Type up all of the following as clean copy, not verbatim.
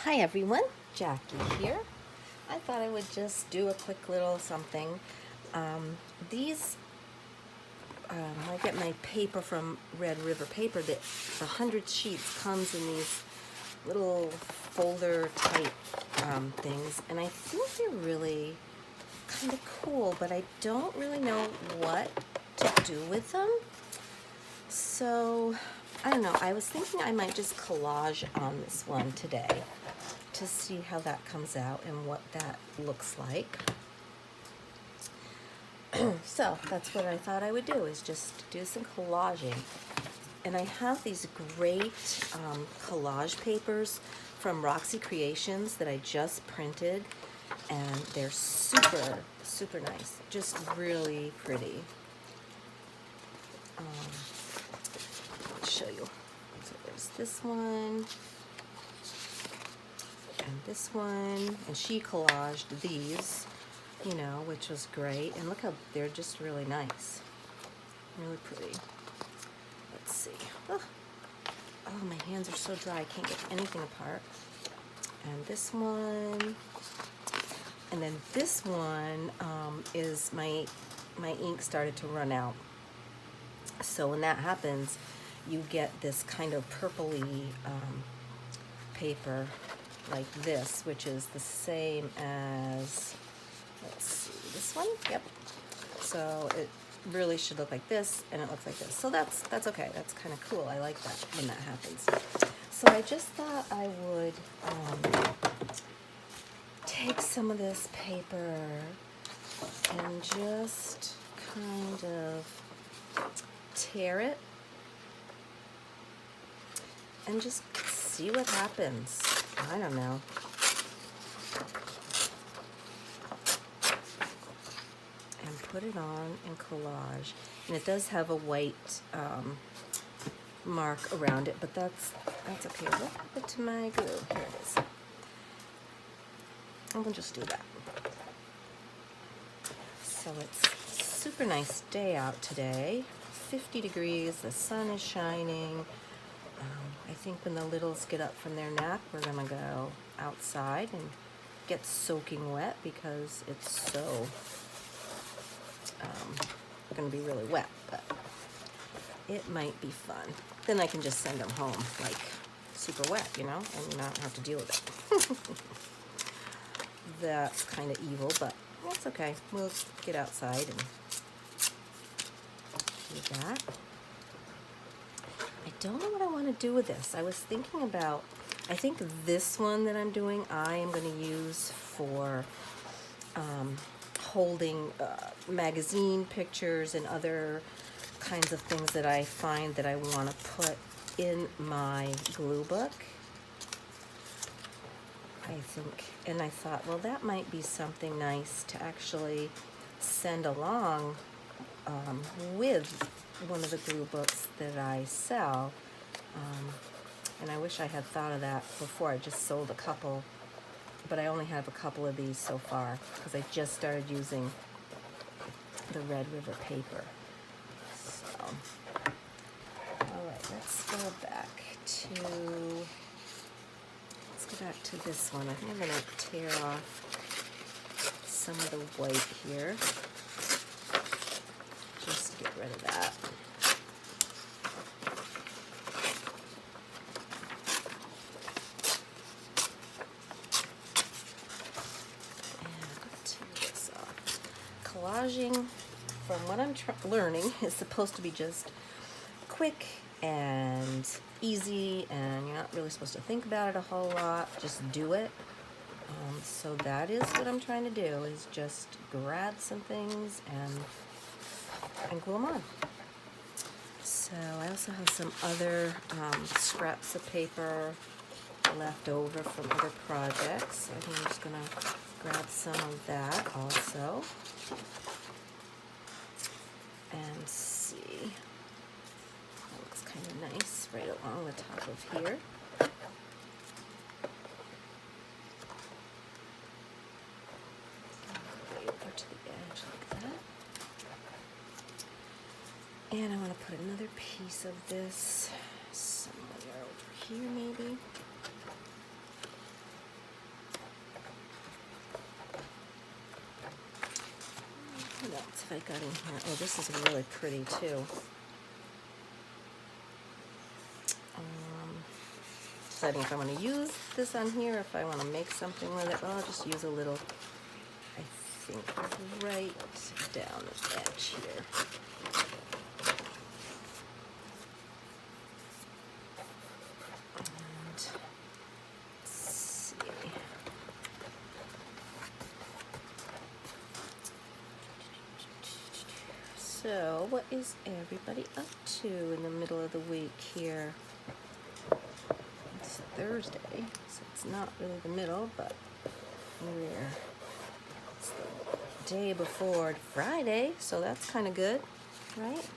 Hi everyone, Jackie here. I thought I would just do a quick little something. These, I get my paper from Red River Paper. The 100 sheets comes in these little folder type things, and I think they're really kind of cool, but I don't really know what to do with them. So, I don't know, I was thinking I might just collage on this one today to see how that comes out and what that looks like. So that's what I thought I would do, is just do some collaging. And I have these great collage papers from Roxy Creations that I just printed, and they're super, super nice, just really pretty. I'll show you. So there's this one, and this one, and she collaged these, you know, which was great. And look how they're just really nice, really pretty. Let's see. Oh, my hands are so dry I can't get anything apart. And this one, and then this one is my ink started to run out. So when that happens, you get this kind of purpley paper like this, which is the same as, let's see, this one. Yep. So it really should look like this, and it looks like this. So that's okay. That's kind of cool. I like that when that happens. So I just thought I would take some of this paper and just kind of tear it and just see what happens. I don't know. And put it on in collage. And it does have a white mark around it, but that's okay. What happened to my glue? Here it is. I'm gonna just do that. So it's a super nice day out today. 50 degrees, the sun is shining. I think when the littles get up from their nap, we're gonna go outside and get soaking wet because it's so gonna be really wet, but it might be fun. Then I can just send them home like super wet, you know, and not have to deal with it. That's kind of evil, but that's okay. We'll get outside and do that. I don't know what I want to do with this. I was thinking about, I think this one that I'm doing, I am going to use for holding magazine pictures and other kinds of things that I find that I want to put in my glue book. I think, and I thought, well, that might be something nice to actually send along with one of the glue books that I sell. And I wish I had thought of that before. I just sold a couple, but I only have a couple of these so far because I just started using the Red River paper. So, all right, let's go back to this one. I think I'm going to tear off some of the white here. Just to get rid of that. Collaging, from what I'm learning, is supposed to be just quick and easy, and you're not really supposed to think about it a whole lot. Just do it. So that is what I'm trying to do, is just grab some things and glue them on. So I also have some other scraps of paper left over from other projects. So I think I'm just going to grab some of that also. And see. That looks kind of nice right along the top of here. Right over to the edge like that. And I want to put another piece of this somewhere over here maybe. have I got in here? Oh, this is really pretty too. Deciding if I want to use this on here, if I want to make something with it. Well, I'll just use a little, I think, right down the edge here. And let's see. So, what is everybody up to in the middle of the week here? It's Thursday, so it's not really the middle, but it's the day before Friday, so that's kind of good, right?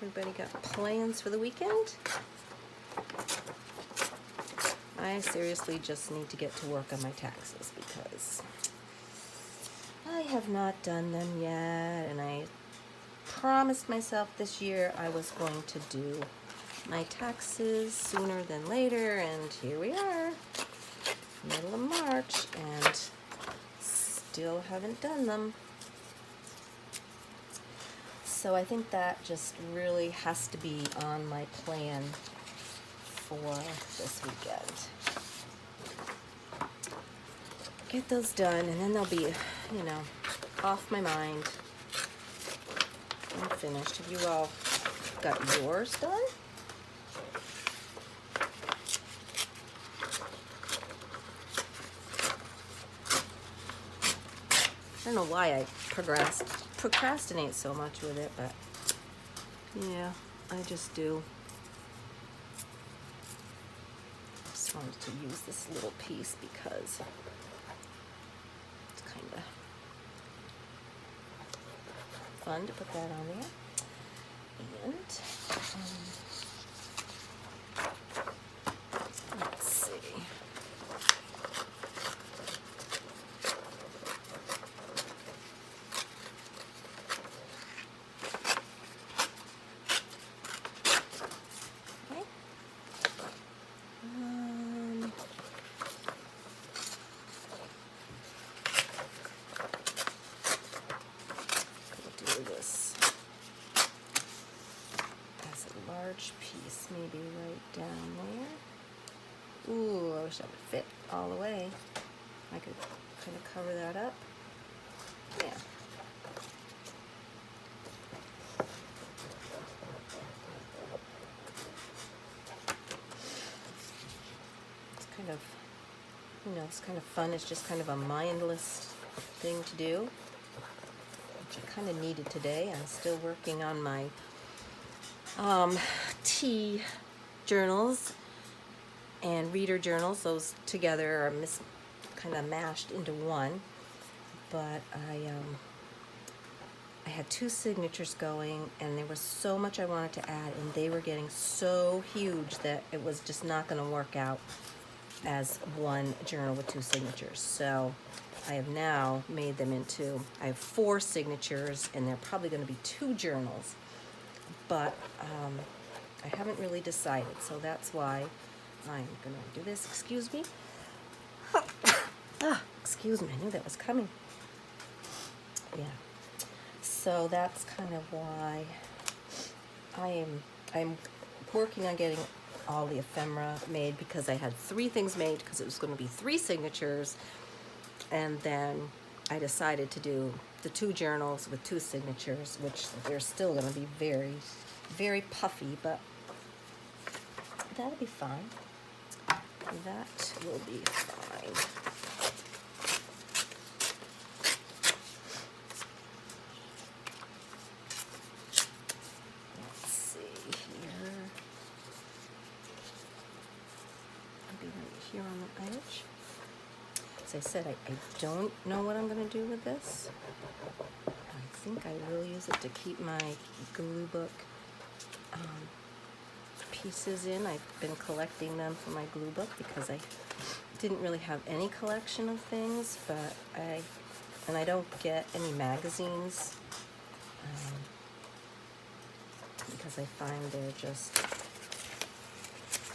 Everybody got plans for the weekend? I seriously just need to get to work on my taxes because I have not done them yet, and I promised myself this year I was going to do my taxes sooner than later, and here we are, middle of March, and still haven't done them. So I think that just really has to be on my plan for this weekend. Get those done, and then they'll be, you know, off my mind and finished. Have you all got yours done? I don't know why I procrastinate so much with it, but yeah, I just do. I just wanted to use this little piece because it's kind of fun to put that on there. And let's see. Piece maybe right down there. Ooh, I wish that would fit all the way. I could kind of cover that up. Yeah. It's kind of, you know, it's kind of fun. It's just kind of a mindless thing to do, which I kind of needed today. I'm still working on my tea journals and reader journals. Those together are kind of mashed into one. But I had 2 signatures going, and there was so much I wanted to add, and they were getting so huge that it was just not going to work out as one journal with 2 signatures. So I have now made them into, I have 4 signatures, and they're probably going to be 2 journals. But I haven't really decided, so that's why I'm going to do this. Excuse me. Excuse me, I knew that was coming. Yeah. So that's kind of why I'm working on getting all the ephemera made, because I had 3 things made because it was going to be 3 signatures, and then I decided to do the 2 journals with 2 signatures, which they're still going to be very, very puffy, but that'll be fine. That will be fine. Let's see here. Maybe right here on the edge. As I said, I don't know what I'm going to do with this. I think I will use it to keep my glue book pieces in. I've been collecting them for my glue book because I didn't really have any collection of things, but I don't get any magazines because I find they're just,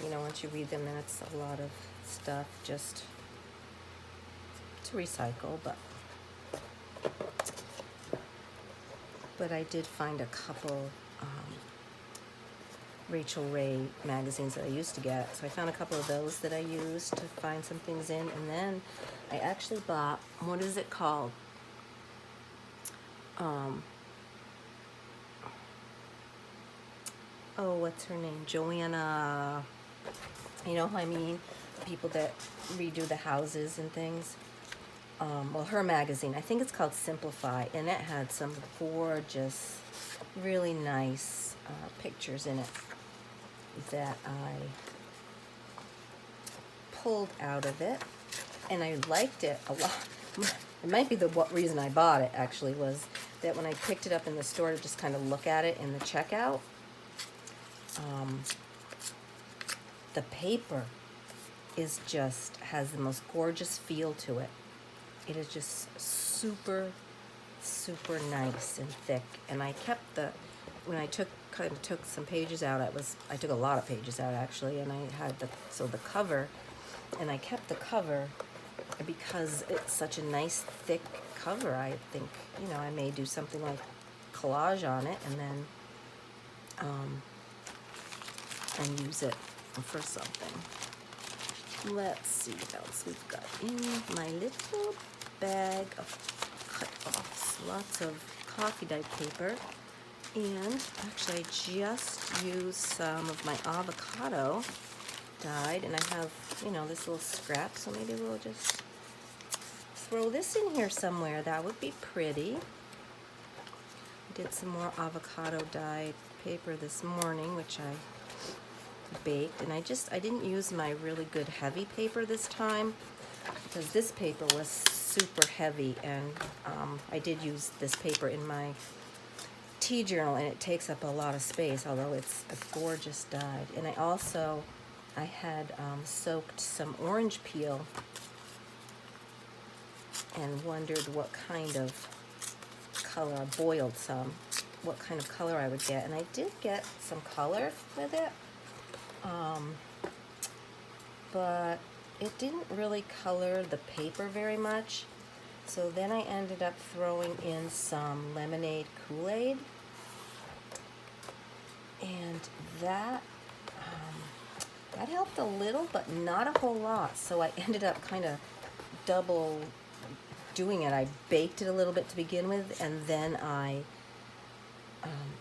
you know, once you read them, then it's a lot of stuff just to recycle. But but I did find a couple Rachel Ray magazines that I used to get. So I found a couple of those that I used to find some things in. And then I actually bought, what is it called? Oh, what's her name? Joanna, you know who I mean? People that redo the houses and things. Well, her magazine, I think it's called Simplify, and it had some gorgeous, really nice pictures in it that I pulled out of it, and I liked it a lot. It might be the reason I bought it, actually, was that when I picked it up in the store to just kind of look at it in the checkout, the paper is just, has the most gorgeous feel to it. It is just super, super nice and thick. And I kept when I kind of took some pages out, I took a lot of pages out actually, and I had the cover, and I kept the cover because it's such a nice thick cover. I think, you know, I may do something like collage on it and then and use it for something. Let's see what else we've got in my little bag of cut-offs. Lots of coffee dye paper. And actually I just used some of my avocado dyed, and I have, you know, this little scrap, so maybe we'll just throw this in here somewhere. That would be pretty. I did some more avocado dyed paper this morning, which I baked, and I didn't use my really good heavy paper this time because this paper was super heavy, and I did use this paper in my tea journal, and it takes up a lot of space, although it's a gorgeous dyed. And I had soaked some orange peel and wondered what kind of color, I boiled some, what kind of color I would get, and I did get some color with it. But it didn't really color the paper very much. So then I ended up throwing in some lemonade Kool-Aid, and that helped a little, but not a whole lot. So I ended up kind of double doing it. I baked it a little bit to begin with, and then I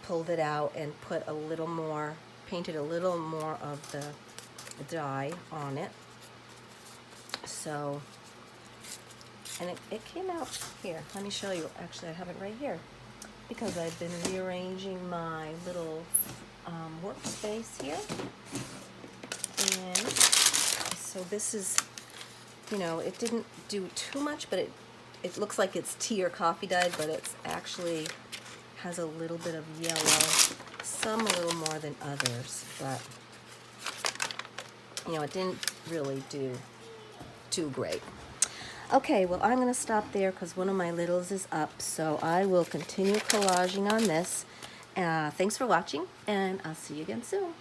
pulled it out and put a little more, painted a little more of the dye on it. So, and it came out here. Let me show you. Actually, I have it right here because I've been rearranging my little workspace here. And so this is, you know, it didn't do too much, but it looks like it's tea or coffee dyed, but it's actually has a little bit of yellow, some a little more than others, but you know, it didn't really do too great. Okay, well, I'm going to stop there because one of my littles is up, so I will continue collaging on this. Thanks for watching, and I'll see you again soon.